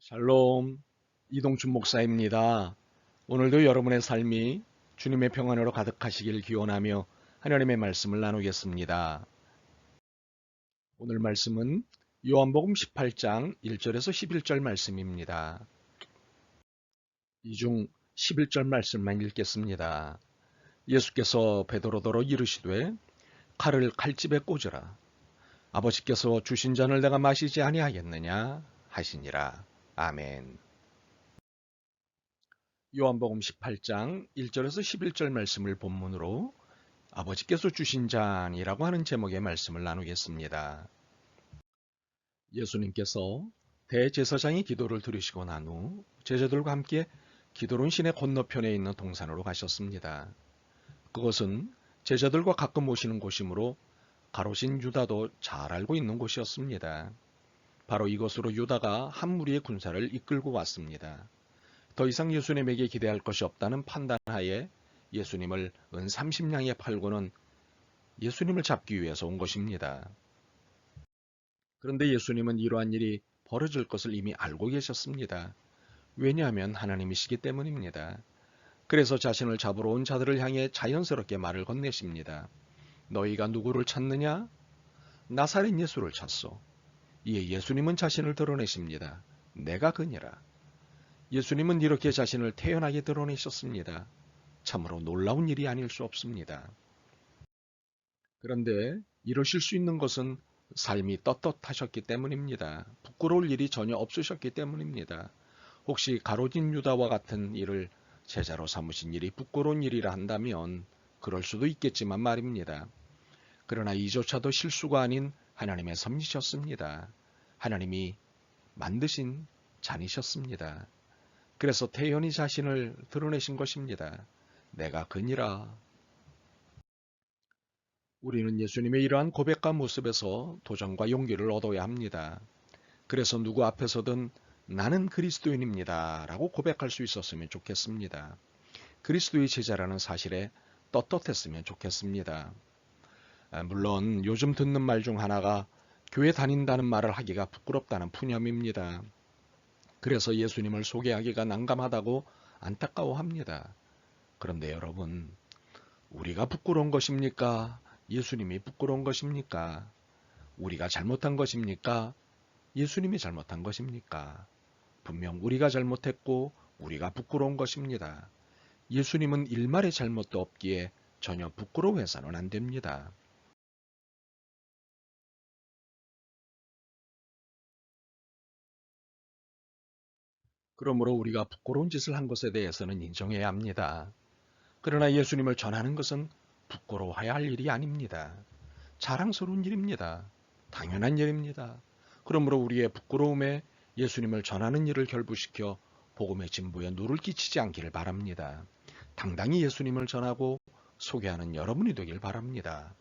샬롬, 이동춘 목사입니다. 오늘도 여러분의 삶이 주님의 평안으로 가득하시길 기원하며 하나님의 말씀을 나누겠습니다. 오늘 말씀은 요한복음 18장 1절에서 11절 말씀입니다. 이 중 11절 말씀만 읽겠습니다. 예수께서 베드로더러 이르시되 칼을 칼집에 꽂으라. 아버지께서 주신 잔을 내가 마시지 아니하겠느냐 하시니라. 아멘. 요한복음 18장 1절에서 11절 말씀을 본문으로 아버지께서 주신 잔이라고 하는 제목의 말씀을 나누겠습니다. 예수님께서 대제사장이 기도를 들으시고 난 후 제자들과 함께 기도론 시내 건너편에 있는 동산으로 가셨습니다. 그것은 제자들과 가끔 오시는 곳이므로 가로신 유다도 잘 알고 있는 곳이었습니다. 바로 이곳으로 유다가 한 무리의 군사를 이끌고 왔습니다. 더 이상 예수님에게 기대할 것이 없다는 판단하에 예수님을 은 30냥에 팔고는 예수님을 잡기 위해서 온 것입니다. 그런데 예수님은 이러한 일이 벌어질 것을 이미 알고 계셨습니다. 왜냐하면 하나님이시기 때문입니다. 그래서 자신을 잡으러 온 자들을 향해 자연스럽게 말을 건네십니다. 너희가 누구를 찾느냐? 나사렛 예수를 찾소. 이에 예수님은 자신을 드러내십니다. 내가 그니라. 예수님은 이렇게 자신을 태연하게 드러내셨습니다. 참으로 놀라운 일이 아닐 수 없습니다. 그런데 이러실 수 있는 것은 삶이 떳떳하셨기 때문입니다. 부끄러울 일이 전혀 없으셨기 때문입니다. 혹시 가로진 유다와 같은 일을 제자로 삼으신 일이 부끄러운 일이라 한다면 그럴 수도 있겠지만 말입니다. 그러나 이조차도 실수가 아닌 하나님의 섭리셨습니다. 하나님이 만드신 잔이셨습니다. 그래서 태연히 자신을 드러내신 것입니다. 내가 그니라. 우리는 예수님의 이러한 고백과 모습에서 도전과 용기를 얻어야 합니다. 그래서 누구 앞에서든 나는 그리스도인입니다 라고 고백할 수 있었으면 좋겠습니다. 그리스도의 제자라는 사실에 떳떳했으면 좋겠습니다. 물론 요즘 듣는 말 중 하나가 교회 다닌다는 말을 하기가 부끄럽다는 푸념입니다. 그래서 예수님을 소개하기가 난감하다고 안타까워합니다. 그런데 여러분, 우리가 부끄러운 것입니까? 예수님이 부끄러운 것입니까? 우리가 잘못한 것입니까? 예수님이 잘못한 것입니까? 분명 우리가 잘못했고 우리가 부끄러운 것입니다. 예수님은 일말의 잘못도 없기에 전혀 부끄러워해서는 안 됩니다. 그러므로 우리가 부끄러운 짓을 한 것에 대해서는 인정해야 합니다. 그러나 예수님을 전하는 것은 부끄러워해야 할 일이 아닙니다. 자랑스러운 일입니다. 당연한 일입니다. 그러므로 우리의 부끄러움에 예수님을 전하는 일을 결부시켜 복음의 진보에 누를 끼치지 않기를 바랍니다. 당당히 예수님을 전하고 소개하는 여러분이 되길 바랍니다.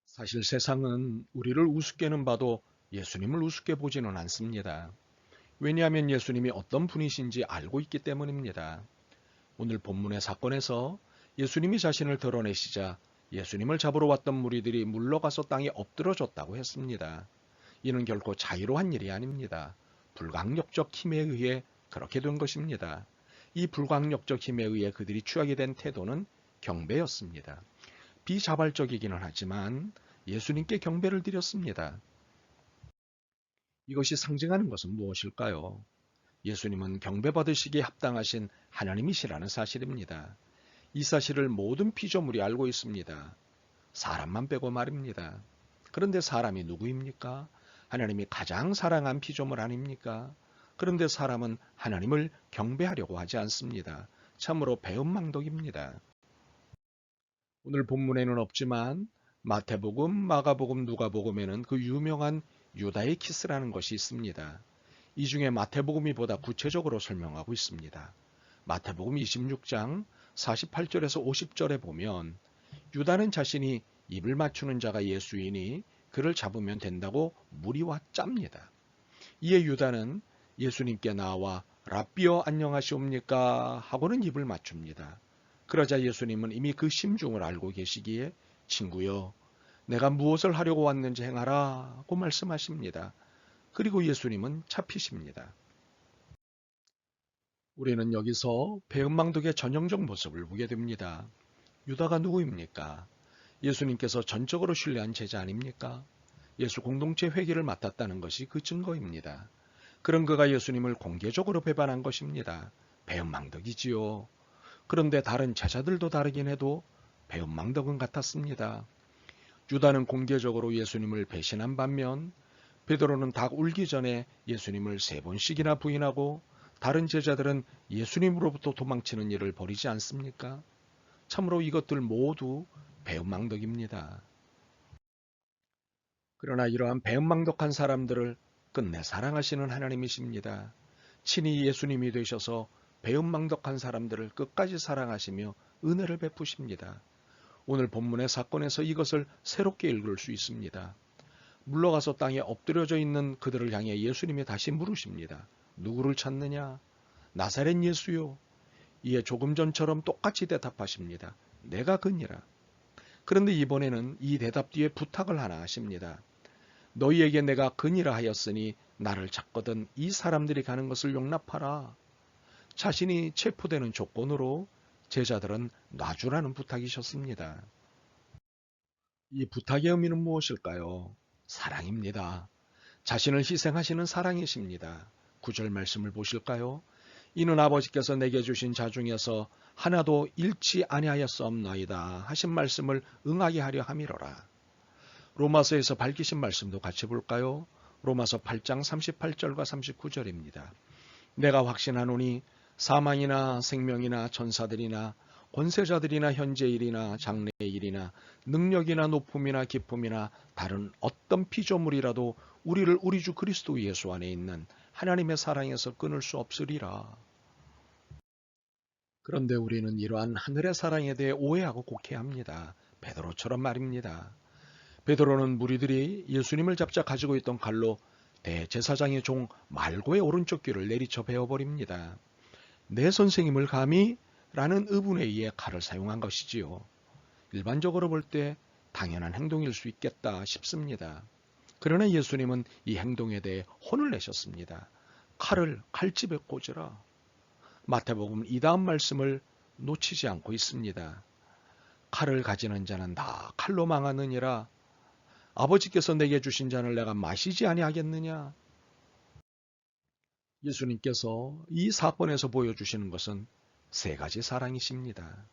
사실 세상은 우리를 우습게는 봐도 예수님을 우습게 보지는 않습니다. 왜냐하면 예수님이 어떤 분이신지 알고 있기 때문입니다. 오늘 본문의 사건에서 예수님이 자신을 드러내시자 예수님을 잡으러 왔던 무리들이 물러가서 땅에 엎드러졌다고 했습니다. 이는 결코 자유로운 일이 아닙니다. 불강력적 힘에 의해 그렇게 된 것입니다. 이 불강력적 힘에 의해 그들이 취하게 된 태도는 경배였습니다. 비자발적이기는 하지만 예수님께 경배를 드렸습니다. 이것이 상징하는 것은 무엇일까요? 예수님은 경배받으시기에 합당하신 하나님이시라는 사실입니다. 이 사실을 모든 피조물이 알고 있습니다. 사람만 빼고 말입니다. 그런데 사람이 누구입니까? 하나님이 가장 사랑한 피조물 아닙니까? 그런데 사람은 하나님을 경배하려고 하지 않습니다. 참으로 배은망덕입니다. 오늘 본문에는 없지만 마태복음, 마가복음, 누가복음에는 그 유명한 유다의 키스라는 것이 있습니다. 이 중에 마태복음이 보다 구체적으로 설명하고 있습니다. 마태복음 26장 48절에서 50절에 보면 유다는 자신이 입을 맞추는 자가 예수이니 그를 잡으면 된다고 무리와 짭니다. 이에 유다는 예수님께 나와 랍비여 안녕하시옵니까 하고는 입을 맞춥니다. 그러자 예수님은 이미 그 심중을 알고 계시기에 친구여 내가 무엇을 하려고 왔는지 행하라고 말씀하십니다. 그리고 예수님은 잡히십니다. 우리는 여기서 배은망덕의 전형적 모습을 보게 됩니다. 유다가 누구입니까? 예수님께서 전적으로 신뢰한 제자 아닙니까? 예수 공동체 회개를 맡았다는 것이 그 증거입니다. 그런 그가 예수님을 공개적으로 배반한 것입니다. 배은망덕이지요. 그런데 다른 제자들도 다르긴 해도 배은망덕은 같았습니다. 유다는 공개적으로 예수님을 배신한 반면 베드로는 닭 울기 전에 예수님을 3번씩이나 부인하고 다른 제자들은 예수님으로부터 도망치는 일을 벌이지 않습니까? 참으로 이것들 모두 배은망덕입니다. 그러나 이러한 배은망덕한 사람들을 끝내 사랑하시는 하나님이십니다. 친히 예수님이 되셔서 배은망덕한 사람들을 끝까지 사랑하시며 은혜를 베푸십니다. 오늘 본문의 사건에서 이것을 새롭게 읽을 수 있습니다. 물러가서 땅에 엎드려져 있는 그들을 향해 예수님이 다시 물으십니다. 누구를 찾느냐? 나사렛 예수요. 이에 조금 전처럼 똑같이 대답하십니다. 내가 그니라. 그런데 이번에는 이 대답 뒤에 부탁을 하나 하십니다. 너희에게 내가 그니라 하였으니 나를 찾거든 이 사람들이 가는 것을 용납하라. 자신이 체포되는 조건으로 제자들은 놔주라는 부탁이셨습니다. 이 부탁의 의미는 무엇일까요? 사랑입니다. 자신을 희생하시는 사랑이십니다. 9절 말씀을 보실까요? 이는 아버지께서 내게 주신 자 중에서 하나도 잃지 아니하였사옵나이다 하신 말씀을 응하게 하려 함이로라. 로마서에서 밝히신 말씀도 같이 볼까요? 로마서 8장 38절과 39절입니다. 내가 확신하노니 사망이나 생명이나 천사들이나 권세자들이나 현재일이나 장래일이나 능력이나 높음이나 기쁨이나 다른 어떤 피조물이라도 우리를 우리 주 그리스도 예수 안에 있는 하나님의 사랑에서 끊을 수 없으리라. 그런데 우리는 이러한 하늘의 사랑에 대해 오해하고 곡해합니다. 베드로처럼 말입니다. 베드로는 무리들이 예수님을 잡자 가지고 있던 칼로 대제사장의 종 말고의 오른쪽 귀를 내리쳐 베어버립니다. 내 선생님을 감히? 라는 의문에 의해 칼을 사용한 것이지요. 일반적으로 볼 때 당연한 행동일 수 있겠다 싶습니다. 그러나 예수님은 이 행동에 대해 혼을 내셨습니다. 칼을 칼집에 꽂으라. 마태복음 이 다음 말씀을 놓치지 않고 있습니다. 칼을 가지는 자는 다 칼로 망하느니라. 아버지께서 내게 주신 잔을 내가 마시지 아니하겠느냐. 예수님께서 이 사건에서 보여주시는 것은 3가지 사랑이십니다.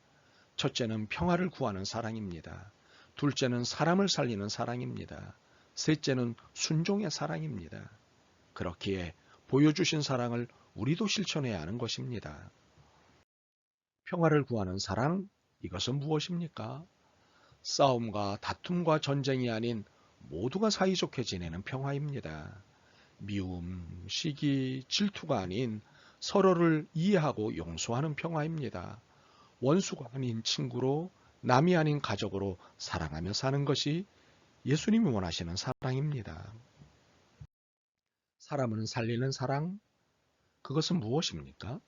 첫째는 평화를 구하는 사랑입니다. 둘째는 사람을 살리는 사랑입니다. 셋째는 순종의 사랑입니다. 그렇기에 보여주신 사랑을 우리도 실천해야 하는 것입니다. 평화를 구하는 사랑, 이것은 무엇입니까? 싸움과 다툼과 전쟁이 아닌 모두가 사이좋게 지내는 평화입니다. 미움, 시기, 질투가 아닌 서로를 이해하고 용서하는 평화입니다. 원수가 아닌 친구로, 남이 아닌 가족으로 사랑하며 사는 것이 예수님이 원하시는 사랑입니다. 사람을 살리는 사랑, 그것은 무엇입니까?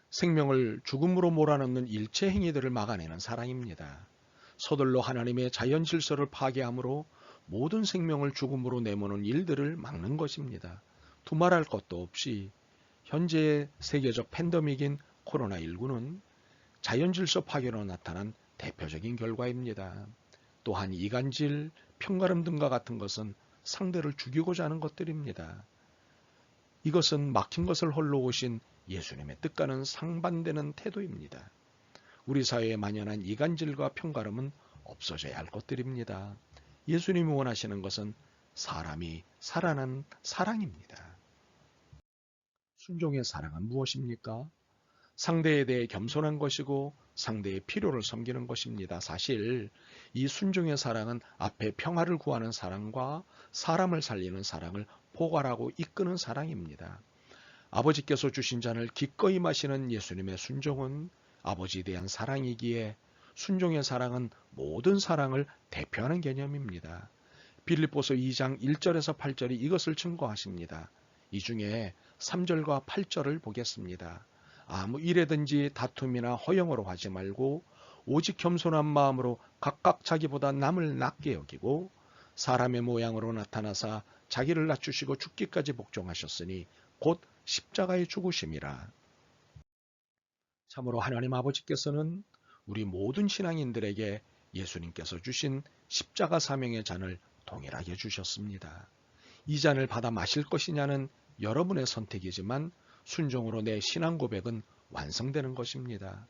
생명을 죽음으로 몰아넣는 일체 행위들을 막아내는 사랑입니다. 서둘러 하나님의 자연 질서를 파괴함으로 모든 생명을 죽음으로 내모는 일들을 막는 것입니다. 두말할 것도 없이 현재의 세계적 팬데믹인 코로나19는 자연 질서 파괴로 나타난 대표적인 결과입니다. 또한 이간질, 편가름 등과 같은 것은 상대를 죽이고자 하는 것들입니다. 이것은 막힌 것을 홀로 오신 예수님의 뜻과는 상반되는 태도입니다. 우리 사회에 만연한 이간질과 편가름은 없어져야 할 것들입니다. 예수님이 원하시는 것은 사람이 살아난 사랑입니다. 순종의 사랑은 무엇입니까? 상대에 대해 겸손한 것이고 상대의 필요를 섬기는 것입니다. 사실 이 순종의 사랑은 앞에 평화를 구하는 사랑과 사람을 살리는 사랑을 포괄하고 이끄는 사랑입니다. 아버지께서 주신 잔을 기꺼이 마시는 예수님의 순종은 아버지에 대한 사랑이기에 순종의 사랑은 모든 사랑을 대표하는 개념입니다. 빌립보서 2장 1절에서 8절이 이것을 증거하십니다. 이 중에 3절과 8절을 보겠습니다. 아무 일에든지 다툼이나 허영으로 하지 말고 오직 겸손한 마음으로 각각 자기보다 남을 낮게 여기고 사람의 모양으로 나타나사 자기를 낮추시고 죽기까지 복종하셨으니 곧 십자가의 죽으심이라. 참으로 하나님 아버지께서는 우리 모든 신앙인들에게 예수님께서 주신 십자가 사명의 잔을 동일하게 주셨습니다. 이 잔을 받아 마실 것이냐는 여러분의 선택이지만 순종으로 내 신앙 고백은 완성되는 것입니다.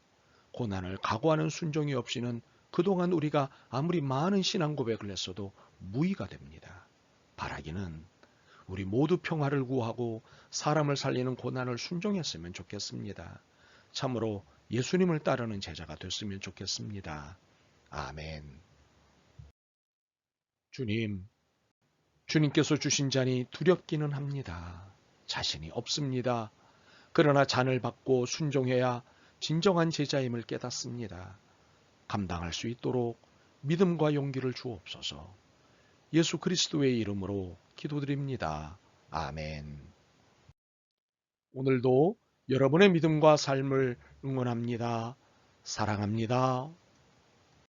고난을 각오하는 순종이 없이는 그동안 우리가 아무리 많은 신앙 고백을 했어도 무의가 됩니다. 바라기는 우리 모두 평화를 구하고 사람을 살리는 고난을 순종했으면 좋겠습니다. 참으로 예수님을 따르는 제자가 됐으면 좋겠습니다. 아멘. 주님, 주님께서 주신 잔이 두렵기는 합니다. 자신이 없습니다. 그러나 잔을 받고 순종해야 진정한 제자임을 깨닫습니다. 감당할 수 있도록 믿음과 용기를 주옵소서. 예수 그리스도의 이름으로 기도드립니다. 아멘. 오늘도 여러분의 믿음과 삶을 응원합니다. 사랑합니다.